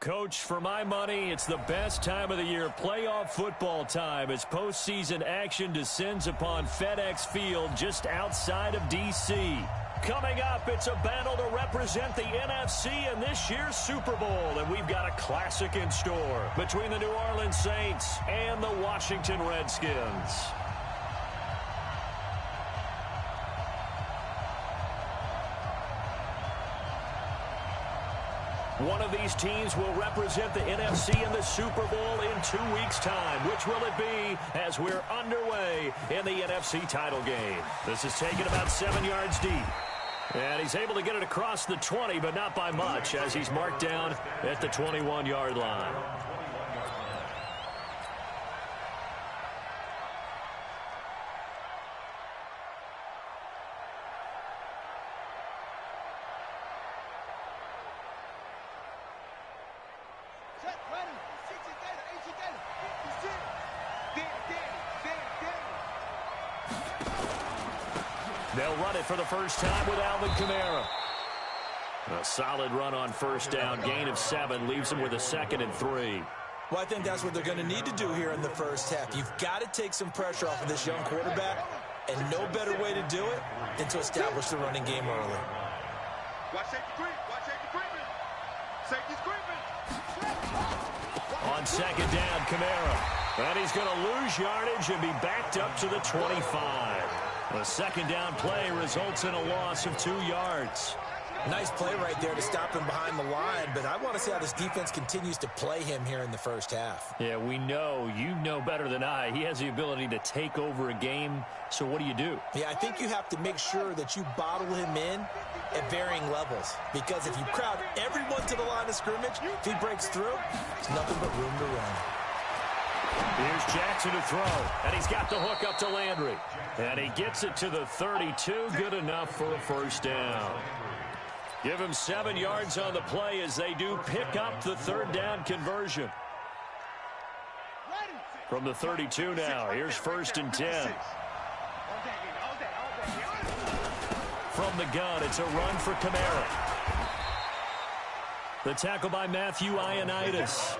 Coach, for my money, it's the best time of the year, playoff football time, as postseason action descends upon FedEx Field just outside of D.C. Coming up, it's a battle to represent the NFC in this year's Super Bowl, and we've got a classic in store between the New Orleans Saints and the Washington Redskins. One of these teams will represent the NFC in the Super Bowl in 2 weeks' time. Which will it be as we're underway in the NFC title game? This is taken about 7 yards deep. And he's able to get it across the 20, but not by much, as he's marked down at the 21-yard line. They'll run it for the first time with Alvin Kamara. A solid run on first down. Gain of 7 leaves them with a 2nd and 3. Well, I think that's what they're going to need to do here in the first half. You've got to take some pressure off of this young quarterback, and no better way to do it than to establish the running game early. Watch safety creep. Watch safety creeping. Safety's creeping. On second down, Kamara. And he's going to lose yardage and be backed up to the 25. The second down play results in a loss of 2 yards. Nice play right there to stop him behind the line, but I want to see how this defense continues to play him here in the first half. Yeah, we know. You know better than I. He has the ability to take over a game, so what do you do? Yeah, I think you have to make sure that you bottle him in at varying levels, because if you crowd everyone to the line of scrimmage, if he breaks through, there's nothing but room to run. Here's Jackson to throw, and he's got the hook up to Landry. And he gets it to the 32, good enough for a first down. Give him 7 yards on the play as they do pick up the third down conversion. From the 32 now, here's 1st and 10. From the gun, it's a run for Kamara. The tackle by Matthew Ioannidis.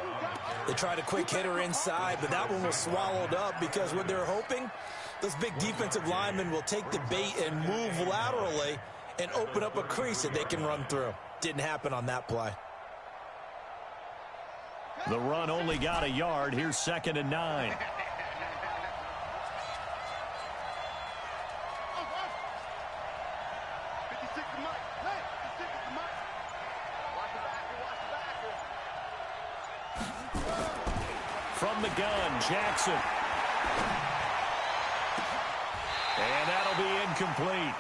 They tried a quick hitter inside, but that one was swallowed up because what they're hoping, those big defensive linemen will take the bait and move laterally and open up a crease that they can run through. Didn't happen on that play. The run only got a yard. Here's 2nd and 9. From the gun, Jackson. And that'll be incomplete.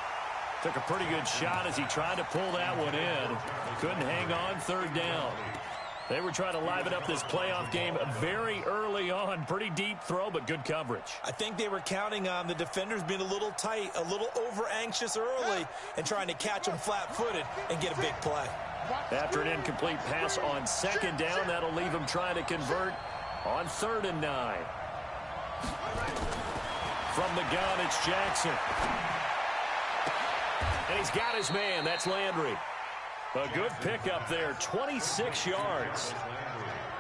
Took a pretty good shot as he tried to pull that one in. Couldn't hang on, 3rd down. They were trying to liven up this playoff game very early on. Pretty deep throw, but good coverage. I think they were counting on the defenders being a little tight, a little over-anxious early, and trying to catch them flat-footed and get a big play. After an incomplete pass on 2nd down, that'll leave him trying to convert on 3rd and 9. From the gun, it's Jackson. And he's got his man. That's Landry. A good pickup there, 26 yards.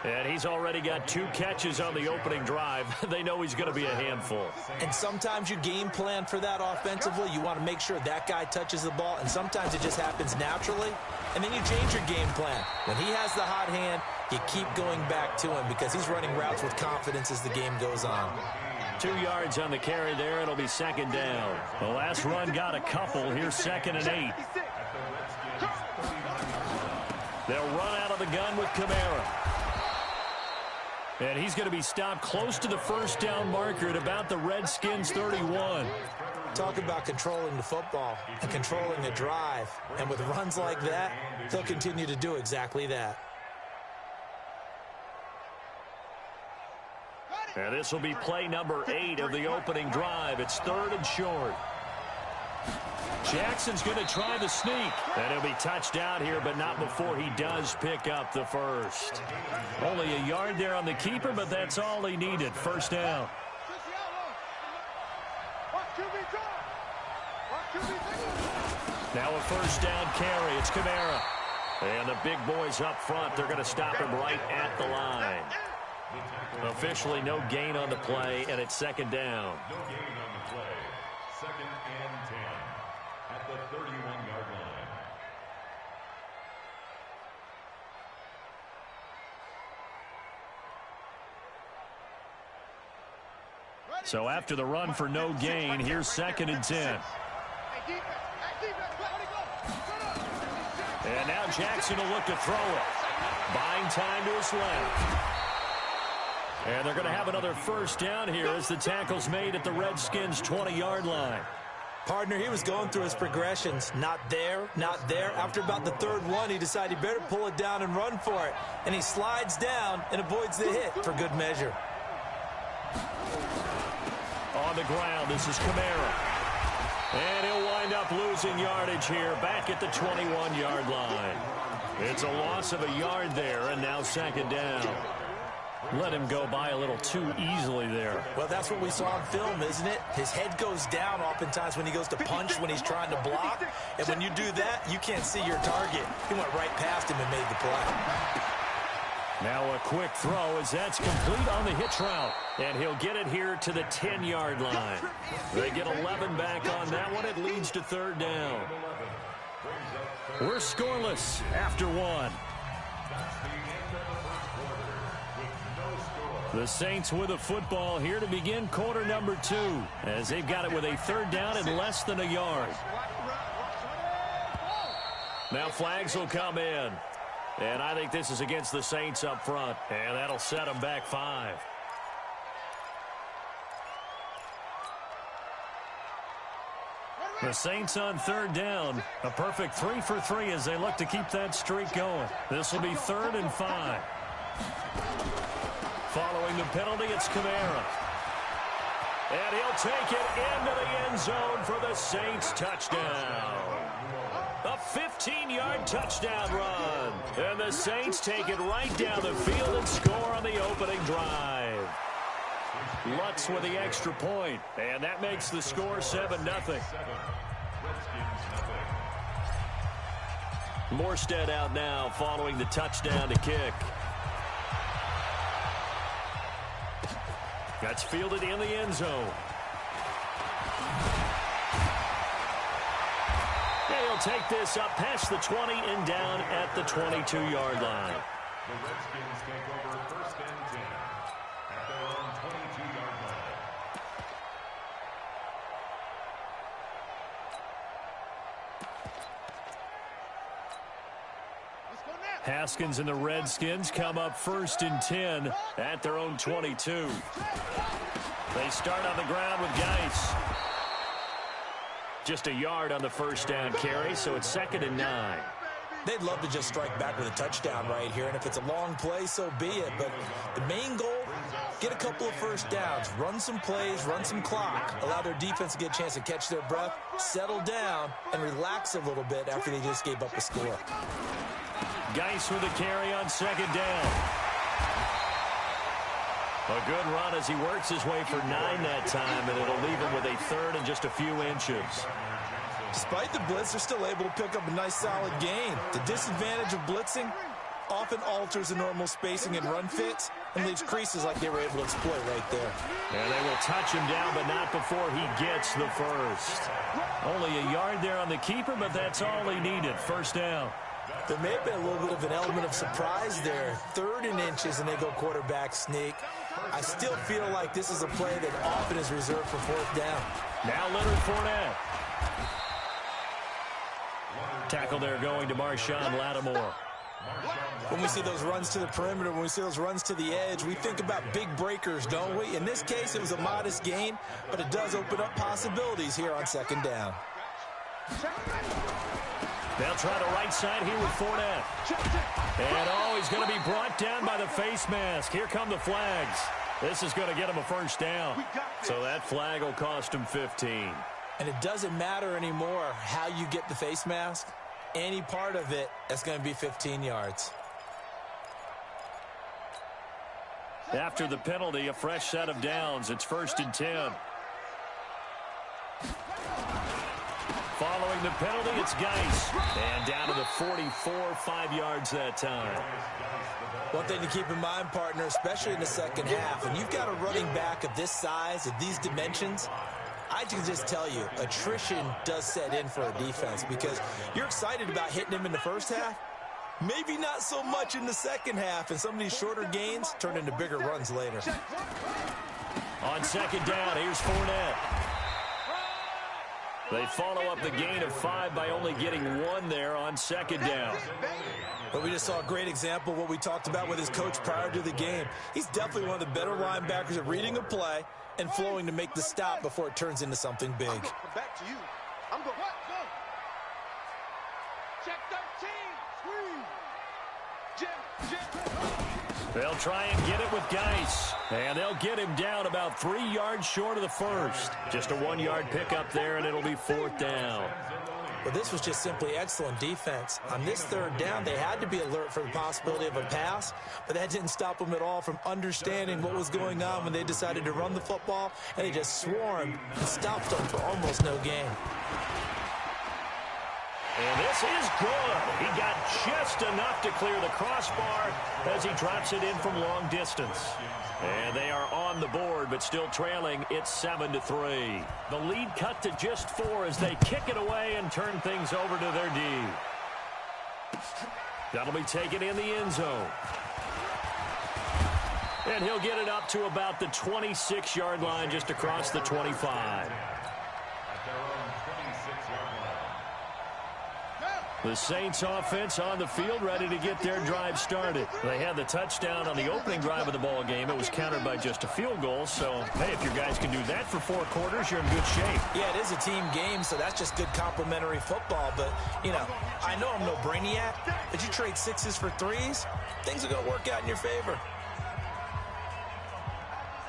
And he's already got 2 catches on the opening drive. They know he's going to be a handful. And sometimes you game plan for that offensively. You want to make sure that guy touches the ball, and sometimes it just happens naturally. And then you change your game plan. When he has the hot hand, you keep going back to him because he's running routes with confidence as the game goes on. 2 yards on the carry there. It'll be 2nd down. The last run got a couple. Here's 2nd and 8. They'll run out of the gun with Kamara. And he's going to be stopped close to the first down marker at about the Redskins' 31. Talk about controlling the football and controlling the drive. And with runs like that, they'll continue to do exactly that. And this will be play number 8 of the opening drive. It's 3rd and short. Jackson's going to try the sneak. And he'll be touched out here, but not before he does pick up the first. Only a yard there on the keeper, but that's all he needed. First down. Now a first down carry. It's Kamara. And the big boys up front, they're going to stop him right at the line. Officially no gain on the play, and it's second down. No gain on the play. Second and 10 at the 31-yard line. So after the run for no gain, here's second and 10. And now Jackson will look to throw it. Buying time to his left. And they're going to have another first down here as the tackle's made at the Redskins' 20-yard line. Partner, he was going through his progressions. Not there, not there. After about the third one, he decided he better pull it down and run for it. And he slides down and avoids the hit for good measure. On the ground, this is Kamara. And he'll wind up losing yardage here back at the 21-yard line. It's a loss of a yard there, and now second down. Let him go by a little too easily there. Well, that's what we saw on film, isn't it? His head goes down oftentimes when he goes to punch, when he's trying to block. And when you do that, you can't see your target. He went right past him and made the play. Now a quick throw as that's complete on the hitch route. And he'll get it here to the 10-yard line. They get 11 back on that one. It leads to third down. We're scoreless after one. The Saints with a football here to begin quarter number 2 as they've got it with a third down and less than a yard. Now flags will come in. And I think this is against the Saints up front. And that'll set them back 5. The Saints on third down. A perfect 3 for 3 as they look to keep that streak going. This will be 3rd and 5. Following the penalty, it's Kamara. And he'll take it into the end zone for the Saints touchdown. A 15-yard touchdown run. And the Saints take it right down the field and score on the opening drive. Lutz with the extra point. And that makes the score 7-0. Morstead out now following the touchdown to kick. That's fielded in the end zone. He'll take this up past the 20 and down at the 22-yard line. The Redskins take over first and 10 at their own 22-yard line. Haskins and the Redskins come up first and 10 at their own 22. They start on the ground with Geis. Just a yard on the first down carry, so it's 2nd and 9. They'd love to just strike back with a touchdown right here, and if it's a long play, so be it. But the main goal, get a couple of first downs, run some plays, run some clock, allow their defense to get a chance to catch their breath, settle down, and relax a little bit after they just gave up a score. Geis with a carry on 2nd down. A good run as he works his way for 9 that time, and it'll leave him with a 3rd and just a few inches. Despite the blitz, they're still able to pick up a nice solid gain. The disadvantage of blitzing often alters the normal spacing and run fits and leaves creases like they were able to exploit right there. And they will touch him down, but not before he gets the first. Only a yard there on the keeper, but that's all he needed. First down. There may have been a little bit of an element of surprise there. 3rd and inches, and they go quarterback sneak. I still feel like this is a play that often is reserved for 4th down. Now Leonard Fournette. Tackle there going to Marshawn Lattimore. When we see those runs to the perimeter, when we see those runs to the edge, we think about big breakers, don't we? In this case, it was a modest gain, but it does open up possibilities here on 2nd down. They'll try the right side here with Fournette. And, he's going to be brought down by the face mask. Here come the flags. This is going to get him a first down. So that flag will cost him 15. And it doesn't matter anymore how you get the face mask. Any part of it, that's going to be 15 yards. After the penalty, a fresh set of downs. It's 1st and 10. Following the penalty, it's Geis. And down to the 44, 5 yards that time. One thing to keep in mind, partner, especially in the second half, when you've got a running back of this size, of these dimensions, I can just tell you, attrition does set in for a defense because you're excited about hitting him in the first half. Maybe not so much in the second half, and some of these shorter gains turn into bigger runs later. On second down, here's Fournette. They follow up the gain of 5 by only getting 1 there on second down. But we just saw a great example of what we talked about with his coach prior to the game. He's definitely one of the better linebackers at reading a play and flowing to make the stop before it turns into something big. I'm going back to you. I'm going what? Go. Check 13. Squeeze. Jim. They'll try and get it with Geis. And they'll get him down about 3 yards short of the first. Just a 1-yard pickup there, and it'll be 4th down. But this was just simply excellent defense. On this third down, they had to be alert for the possibility of a pass, but that didn't stop them at all from understanding what was going on when they decided to run the football, and they just swarmed and stopped them for almost no gain. And this is good. He got just enough to clear the crossbar as he drops it in from long distance. And they are on the board, but still trailing. It's 7-3. The lead cut to just 4 as they kick it away and turn things over to their D. That'll be taken in the end zone. And he'll get it up to about the 26-yard line, just across the 25. The Saints offense on the field, ready to get their drive started. They had the touchdown on the opening drive of the ball game. It was countered by just a field goal. So, hey, if your guys can do that for 4 quarters, you're in good shape. Yeah, it is a team game, so that's just good complimentary football. But, you know, I know I'm no brainiac, but you trade 6s for 3s, things are going to work out in your favor.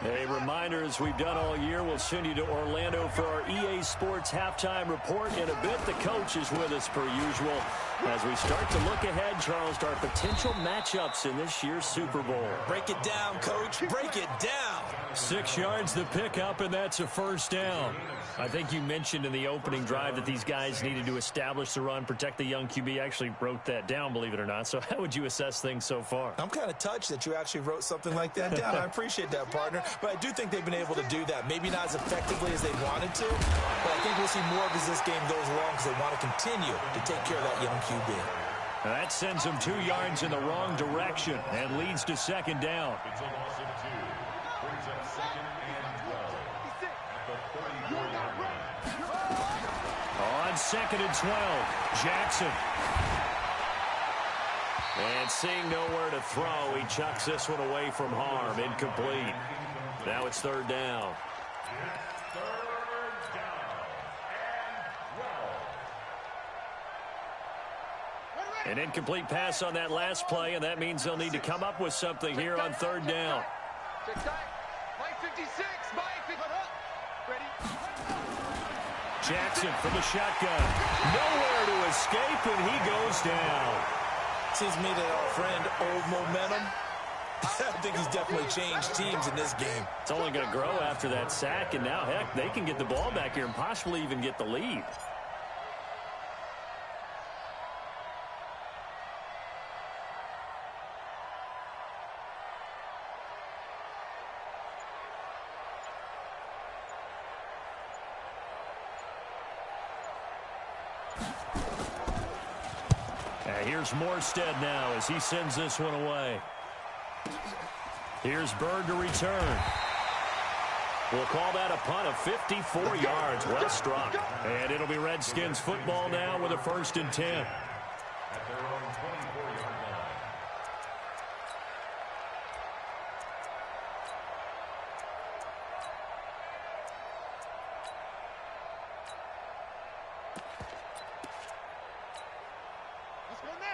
A reminder, as we've done all year, we'll send you to Orlando for our EA Sports halftime report. In a bit, the coach is with us per usual. As we start to look ahead, Charles, to our potential matchups in this year's Super Bowl. Break it down, Coach. Break it down. 6 yards the pickup, and that's a first down. I think you mentioned in the opening drive that these guys needed to establish the run, protect the young QB. Actually wrote that down, believe it or not. So how would you assess things so far? I'm kind of touched that you actually wrote something like that down. I appreciate that, partner. But I do think they've been able to do that. Maybe not as effectively as they wanted to, but I think we'll see more of as this game goes along because they want to continue to take care of that young QB. That sends them 2 yards in the wrong direction and leads to second down. It's a loss of 2. Brings up 2nd and 12 at the 34-yard line. On 2nd and 12, Jackson. And seeing nowhere to throw, he chucks this one away from harm. Incomplete. Now it's 3rd down. An incomplete pass on that last play, and that means they'll need to come up with something here on 3rd down. Jackson from the shotgun. Nowhere to escape, and he goes down. Seems to me that our friend, Old Momentum, I think he's definitely changed teams in this game. It's only going to grow after that sack, and now, heck, they can get the ball back here and possibly even get the lead. Here's Morstead now as he sends this one away. Here's Bird to return. We'll call that a punt of 54 yards. Well struck. And it'll be Redskins football now with a 1st and 10. At their own 24-yard line.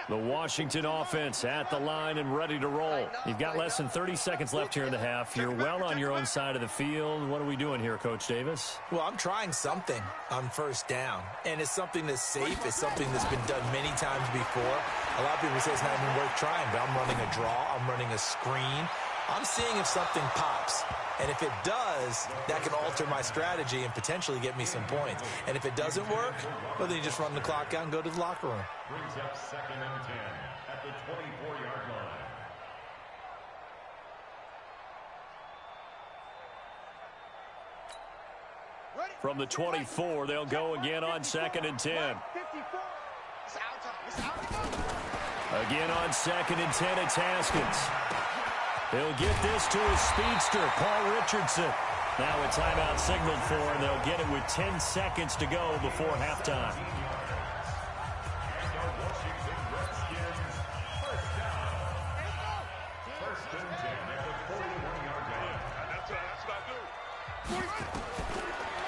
The Washington offense at the line and ready to roll. You've got less than 30 seconds left here in the half. You're well on your own side of the field. What are we doing here, Coach Davis? Well, I'm trying something on 1st down, and it's something that's safe. It's something that's been done many times before. A lot of people say it's not even worth trying, but I'm running a draw. I'm running a screen. I'm seeing if something pops. And if it does, that can alter my strategy and potentially get me some points. And if it doesn't work, well, then you just run the clock out and go to the locker room. Brings up 2nd and 10 at the 24-yard line. From the 24, they'll go again on 2nd and 10. Again on 2nd and 10, it's Haskins. He'll get this to his speedster, Paul Richardson. Now a timeout signaled for, and they'll get it with 10 seconds to go before halftime.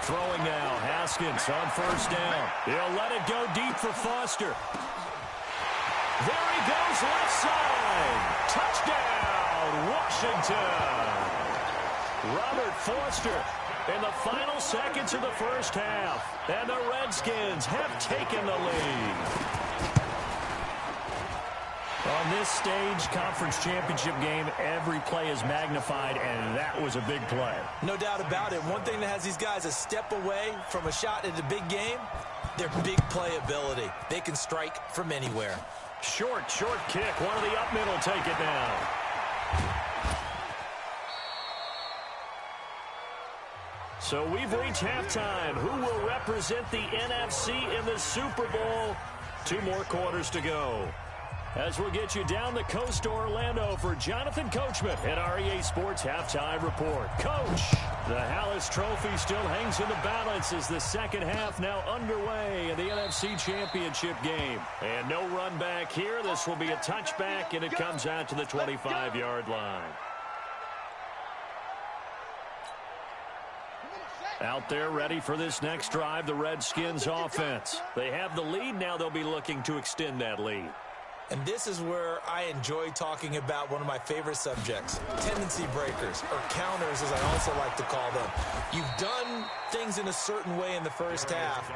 Throwing now, Haskins on 1st down. He'll let it go deep for Foster. There he goes, left side. Touchdown, Washington. Robert Foster in the final seconds of the first half. And the Redskins have taken the lead. On this stage, conference championship game, every play is magnified, and that was a big play. No doubt about it. One thing that has these guys a step away from a shot at the big game, their big play ability. They can strike from anywhere. Short kick. One of the up middle take it now. So we've reached halftime. Who will represent the NFC in the Super Bowl? 2 more quarters to go. As we'll get you down the coast to Orlando for Jonathan Coachman at REA Sports Halftime Report. Coach, the Hallis Trophy still hangs in the balance as the second half now underway in the NFC Championship game. And no run back here. This will be a touchback, and it comes out to the 25-yard line. Out there ready for this next drive, the Redskins offense. They have the lead. Now they'll be looking to extend that lead. And this is where I enjoy talking about one of my favorite subjects, tendency breakers, or counters as I also like to call them. You've done things in a certain way in the first half,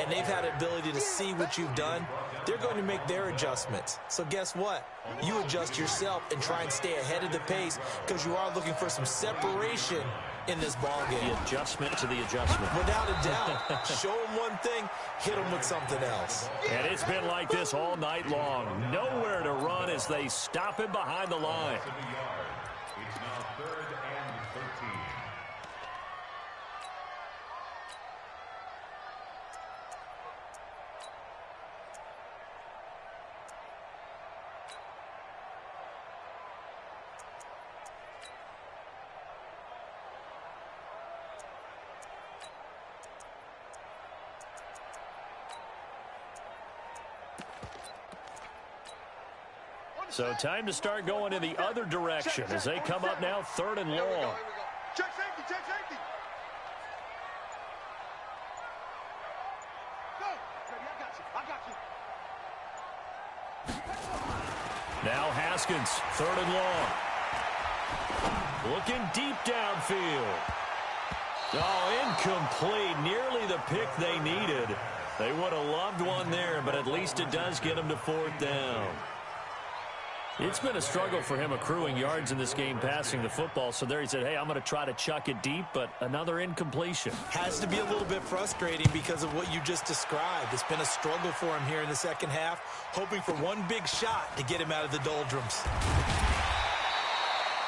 and they've had the ability to see what you've done. They're going to make their adjustments. So guess what? You adjust yourself and try and stay ahead of the pace because you are looking for some separation in this ball game. The adjustment to the adjustment. Without a doubt. Show them one thing, hit them with something else. And it's been like this all night long. Nowhere to run as they stop him behind the line. It's now 3rd and 13. So time to start going in the other direction as they come up now 3rd and long. Check safety, check safety. Go. Baby, I got you. Now Haskins, 3rd and long. Looking deep downfield. Oh, incomplete. Nearly the pick they needed. They would have loved one there, but at least it does get them to 4th down. It's been a struggle for him accruing yards in this game passing the football. So there he said, hey, I'm going to try to chuck it deep, but another incompletion. Has to be a little bit frustrating because of what you just described. It's been a struggle for him here in the second half, hoping for one big shot to get him out of the doldrums.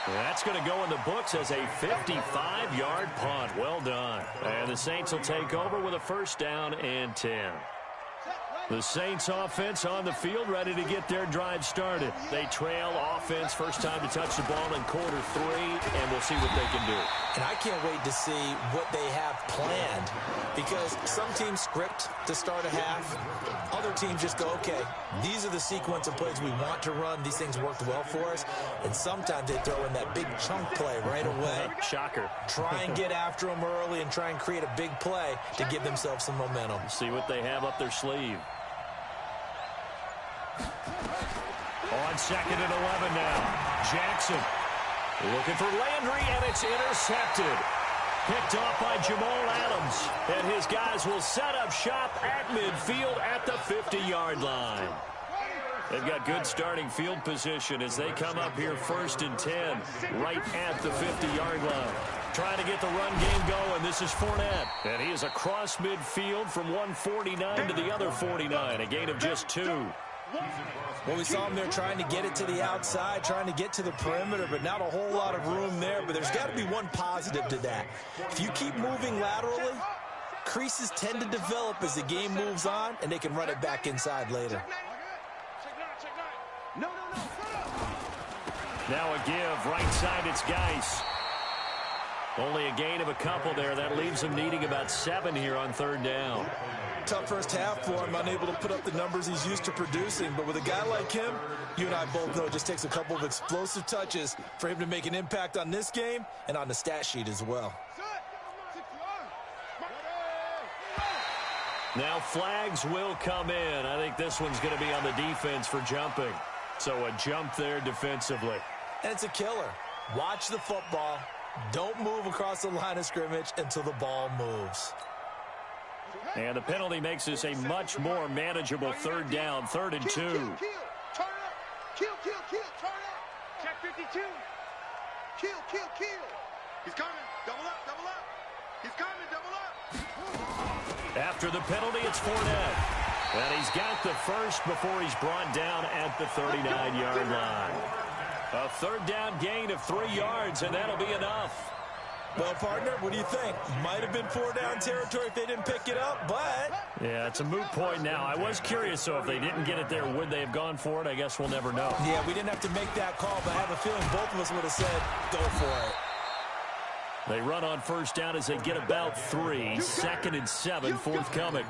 That's going to go in the books as a 55-yard punt. Well done. And the Saints will take over with a 1st down and 10. The Saints offense on the field ready to get their drive started. They trail offense, first time to touch the ball in quarter 3, and we'll see what they can do. And I can't wait to see what they have planned because some teams script to start a half. Other teams just go, okay, these are the sequence of plays we want to run. These things worked well for us. And sometimes they throw in that big chunk play right away. Shocker. Try and get after them early and try and create a big play to give themselves some momentum. See what they have up their sleeve. On 2nd and 11 now. Jackson looking for Landry, and it's intercepted. Picked off by Jamal Adams. And his guys will set up shop at midfield at the 50-yard line. They've got good starting field position as they come up here 1st and 10, right at the 50-yard line. Trying to get the run game going. This is Fournette. And he is across midfield from one 49 to the other 49, a gain of just 2. Well, we saw him there trying to get it to the outside, trying to get to the perimeter, but not a whole lot of room there. But there's got to be one positive to that. If you keep moving laterally, creases tend to develop as the game moves on, and they can run it back inside later. Now a give. Right side, it's Geis. Only a gain of a couple there. That leaves him needing about 7 here on 3rd down. Tough first half for him, unable to put up the numbers he's used to producing. But with a guy like him, you and I both know it just takes a couple of explosive touches for him to make an impact on this game and on the stat sheet as well. Now flags will come in. I think this one's going to be on the defense for jumping. So a jump there defensively. And it's a killer. Watch the football. Don't move across the line of scrimmage until the ball moves. And the penalty makes this a much more manageable 3rd down, 3rd and 2. Turn up. Kill. Turn up. Check 52. Kill. He's coming. Double up. He's coming. Double up. After the penalty, it's Fournette. And he's got the first before he's brought down at the 39-yard line. A 3rd down gain of 3 yards, and that'll be enough. Well, partner, what do you think? Might have been 4-down territory if they didn't pick it up, but... Yeah, it's a moot point now. I was curious, so if they didn't get it there, would they have gone for it? I guess we'll never know. Yeah, we didn't have to make that call, but I have a feeling both of us would have said, go for it. They run on 1st down as they get about 3. 2nd and 7, forthcoming.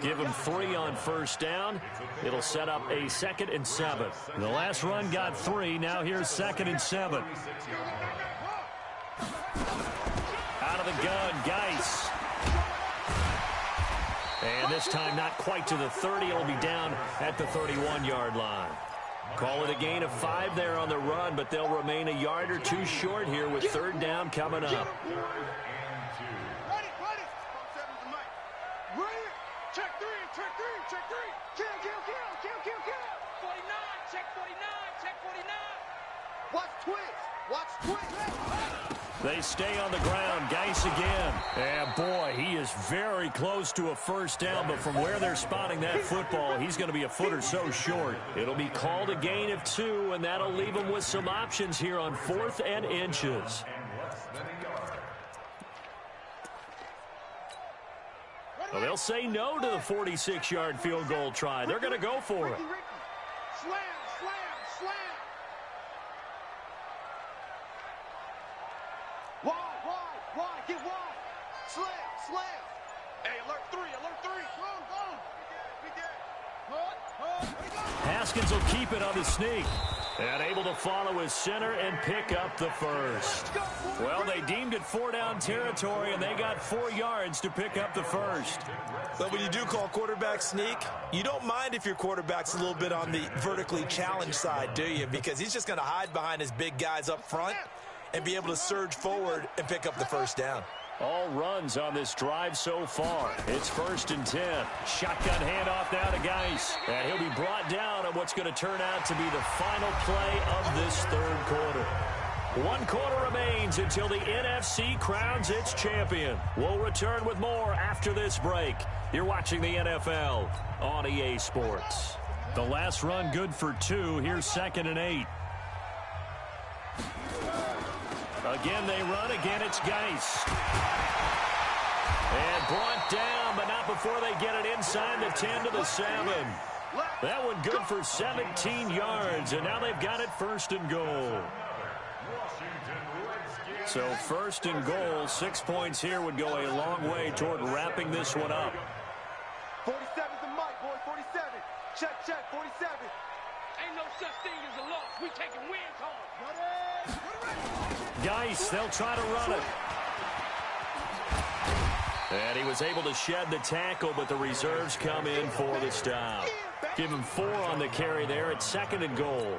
Give them 3 on 1st down. It'll set up a 2nd and 7. The last run got 3. Now here's 2nd and 7. Out of the gun, Geis. And this time not quite to the 30. It'll be down at the 31-yard line. Call it a gain of 5 there on the run, but they'll remain a yard or 2 short here with 3rd down coming up. Ready. Check 3. Kill. 49. Check 49. Watch twist. They stay on the ground. Geis again. And boy, he is very close to a 1st down, but from where they're spotting that football, he's going to be a foot or so short. It'll be called a gain of 2, and that'll leave him with some options here on 4th and inches. Well, they'll say no to the 46-yard field goal try. They're going to go for it. Slam. Wide. Get wide. Slam. Hey, alert 3. Haskins will keep it on the sneak. And able to follow his center and pick up the first. Well, they deemed it 4-down territory, and they got 4 yards to pick up the first. But when you do call quarterback sneak, you don't mind if your quarterback's a little bit on the vertically challenged side, do you? Because he's just going to hide behind his big guys up front and be able to surge forward and pick up the 1st down. All runs on this drive so far. It's 1st and 10. Shotgun handoff now to Geis. And he'll be brought down on what's going to turn out to be the final play of this 3rd quarter. 1 quarter remains until the NFC crowns its champion. We'll return with more after this break. You're watching the NFL on EA Sports. The last run good for 2. Here's 2nd and 8. Again, they run. Again, it's Geis. And brought down, but not before they get it inside the 10 to the 7. That one good for 17 yards, and now they've got it 1st and goal. So 1st and goal, 6 points here would go a long way toward wrapping this one up. 47's the mic, boy. 47. Check. 47. Ain't no such thing as a loss. We taking wins home. Geis, they'll try to run it. And he was able to shed the tackle, but the reserves come in for the stop. Give him 4 on the carry there at 2nd and goal.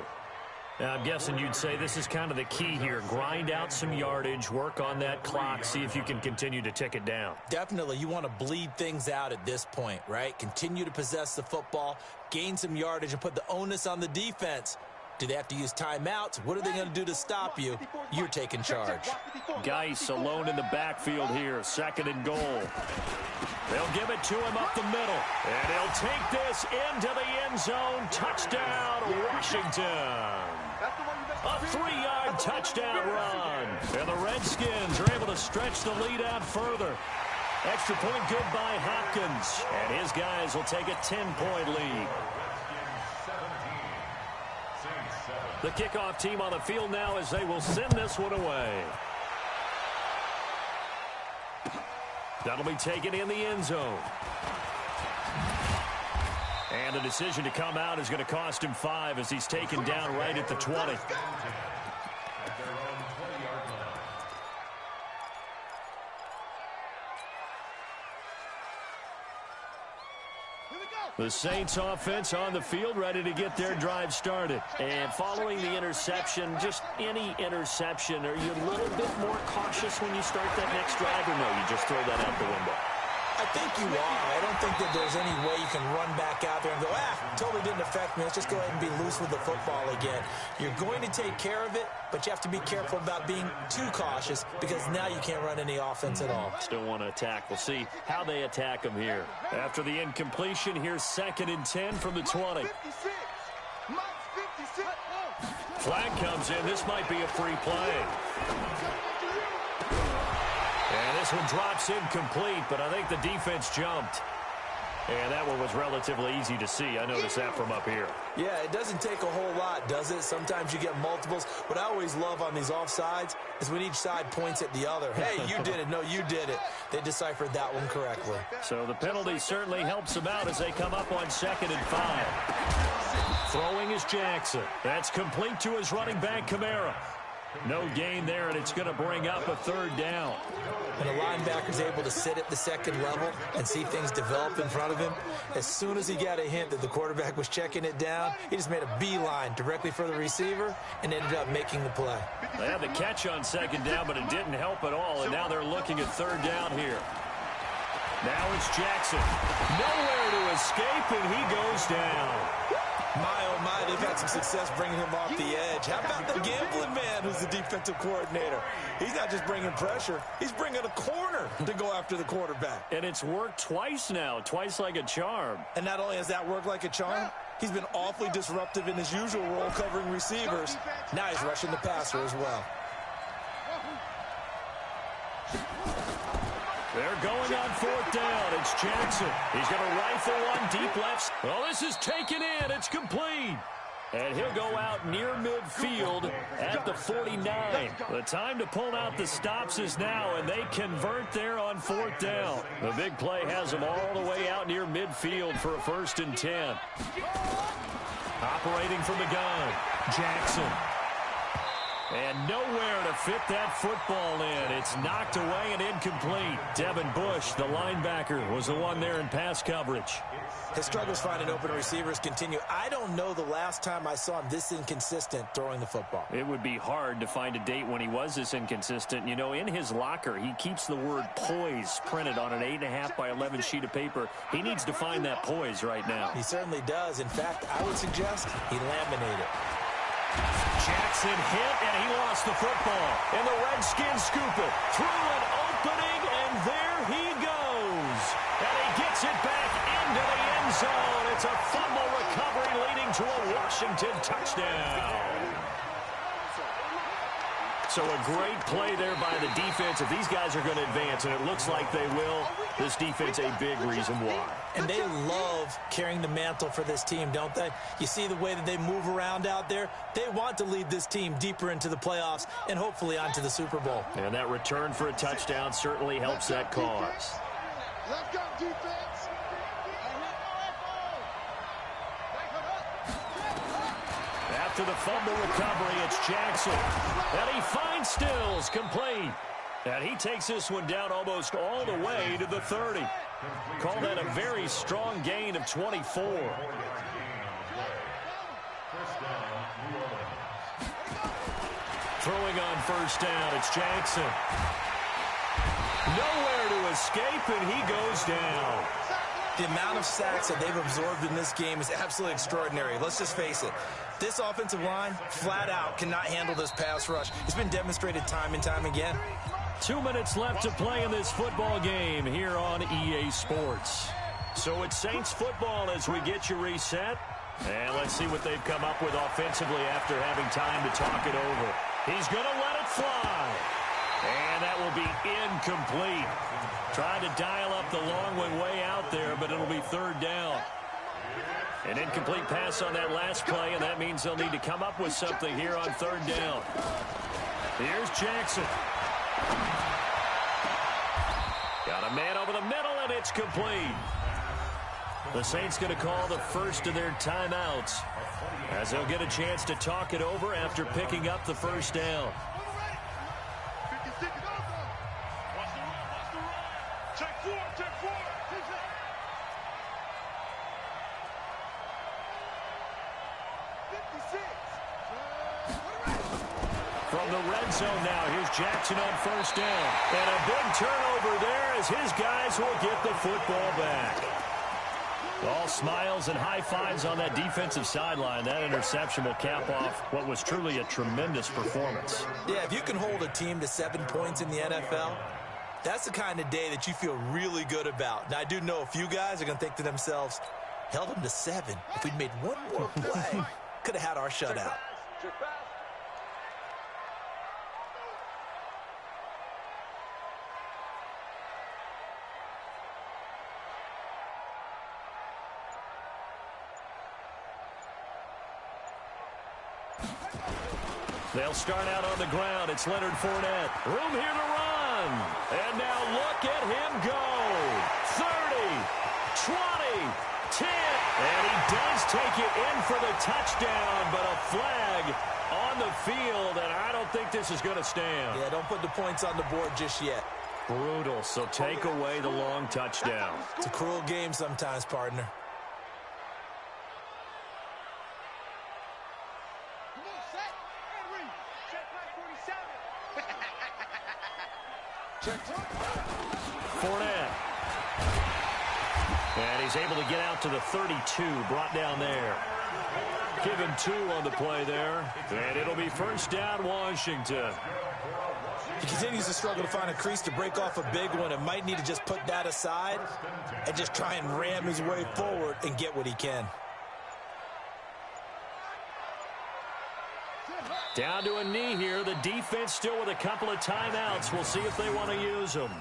Now, I'm guessing you'd say this is kind of the key here. Grind out some yardage, work on that clock, see if you can continue to tick it down. Definitely. You want to bleed things out at this point, right? Continue to possess the football, gain some yardage, and put the onus on the defense. Do they have to use timeouts? What are they going to do to stop you? You're taking charge. Geis alone in the backfield here, 2nd and goal. They'll give it to him up the middle. And he'll take this into the end zone. Touchdown, Washington. A 3-yard touchdown run. And the Redskins are able to stretch the lead out further. Extra point good by Hopkins. And his guys will take a 10-point lead. The kickoff team on the field now as they will send this one away. That'll be taken in the end zone. And the decision to come out is going to cost him 5 as he's taken down right at the 20. The Saints offense on the field, ready to get their drive started. And following the interception, just any interception, are you a little bit more cautious when you start that next drive, or no, you just throw that out the window? I think you are. I don't think that there's any way you can run back out there and go, totally didn't affect me. Let's just go ahead and be loose with the football again. You're going to take care of it, but you have to be careful about being too cautious because now you can't run any offense at all. Still want to attack. We'll see how they attack him here. After the incompletion, here's 2nd and 10 from the 20. Flag comes in. This might be a free play. And this one drops incomplete, but I think the defense jumped. And that one was relatively easy to see. I noticed that from up here. Yeah, it doesn't take a whole lot, does it? Sometimes you get multiples. What I always love on these offsides is when each side points at the other. Hey, you did it. No, you did it. They deciphered that one correctly. So the penalty certainly helps them out as they come up on 2nd and 5. Throwing is Jackson. That's complete to his running back, Kamara. No gain there, and it's going to bring up a 3rd down. When a linebacker's able to sit at the 2nd level and see things develop in front of him, as soon as he got a hint that the quarterback was checking it down, he just made a beeline directly for the receiver and ended up making the play. They had the catch on 2nd down, but it didn't help at all, and now they're looking at 3rd down here. Now it's Jackson. Nowhere to escape, and he goes down. My, oh my, they've had some success bringing him off the edge. How about the gambling man who's the defensive coordinator? He's not just bringing pressure. He's bringing a corner to go after the quarterback. And it's worked twice now, twice like a charm. And not only has that worked like a charm, he's been awfully disruptive in his usual role covering receivers. Now he's rushing the passer as well. They're going on 4th down. It's Jackson. He's going to rifle one deep left. Well, this is taken in. It's complete. And he'll go out near midfield at the 49. The time to pull out the stops is now, and they convert there on 4th down. The big play has them all the way out near midfield for a 1st and 10. Operating from the gun, Jackson. And nowhere to fit that football in. It's knocked away and incomplete. Devin Bush, the linebacker, was the one there in pass coverage. His struggles finding open receivers continue. I don't know the last time I saw him this inconsistent throwing the football. It would be hard to find a date when he was this inconsistent. You know, in his locker, he keeps the word poise printed on an 8.5 by 11 sheet of paper. He needs to find that poise right now. He certainly does. In fact, I would suggest he laminate it. Jackson hit, and he lost the football. And the Redskins scoop it through an opening, and there he goes. And he gets it back into the end zone. It's a fumble recovery leading to a Washington touchdown. So a great play there by the defense. If these guys are going to advance, and it looks like they will, this defense a big reason why. And they love carrying the mantle for this team, don't they? You see the way that they move around out there? They want to lead this team deeper into the playoffs and hopefully onto the Super Bowl. And that return for a touchdown certainly helps that cause. Let's go, defense. After the fumble recovery, it's Jackson. And he finds Stills, complete. And he takes this one down almost all the way to the 30. Call that a very strong gain of 24. Throwing on first down, it's Jackson. Nowhere to escape, and he goes down. The amount of sacks that they've absorbed in this game is absolutely extraordinary. Let's just face it. This offensive line, flat out, cannot handle this pass rush. It's been demonstrated time and time again. 2 minutes left to play in this football game here on EA Sports. So it's Saints football as we get you reset. And let's see what they've come up with offensively after having time to talk it over. He's going to let it fly. And that will be incomplete. Trying to dial up the long one way out there, but it'll be third down. An incomplete pass on that last play, and that means they'll need to come up with something here on third down. Here's Jackson. Got a man over the middle, and it's complete. The Saints going to call the first of their timeouts as they'll get a chance to talk it over after picking up the first down. From the red zone now, here's Jackson on first down. And a big turnover there as his guys will get the football back. All smiles and high fives on that defensive sideline. That interception will cap off what was truly a tremendous performance. Yeah, if you can hold a team to 7 points in the NFL, that's the kind of day that you feel really good about. Now, I do know a few guys are going to think to themselves, held them to 7. If we'd made one more play, could have had our shutout. They'll start out on the ground. It's Leonard Fournette. Room here to run. And now look at him go. 30, 20, 10. And he does take it in for the touchdown, but a flag on the field, and I don't think this is going to stand. Yeah, don't put the points on the board just yet. Brutal, so take away the long touchdown. It's a cruel game sometimes, partner. Fournette. And he's able to get out to the 32, brought down there. Give him 2 on the play there. And it'll be first down, Washington. He continues to struggle to find a crease to break off a big one and might need to just put that aside and just try and ram his way forward and get what he can. Down to a knee here. The defense still with a couple of timeouts. We'll see if they want to use them.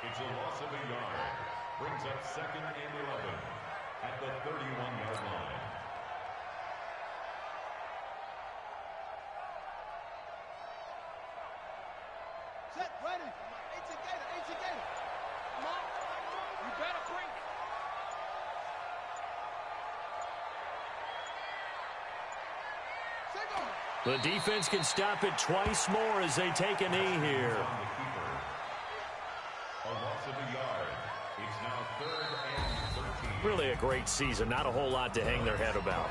It's a loss of a yard. Brings up 2nd and 11 at the 31-yard line. Set, ready. Gator. Come on. You better bring it. The defense can stop it twice more as they take a knee here. A loss of a yard. It's now 3rd and 13. Really a great season. Not a whole lot to hang their head about.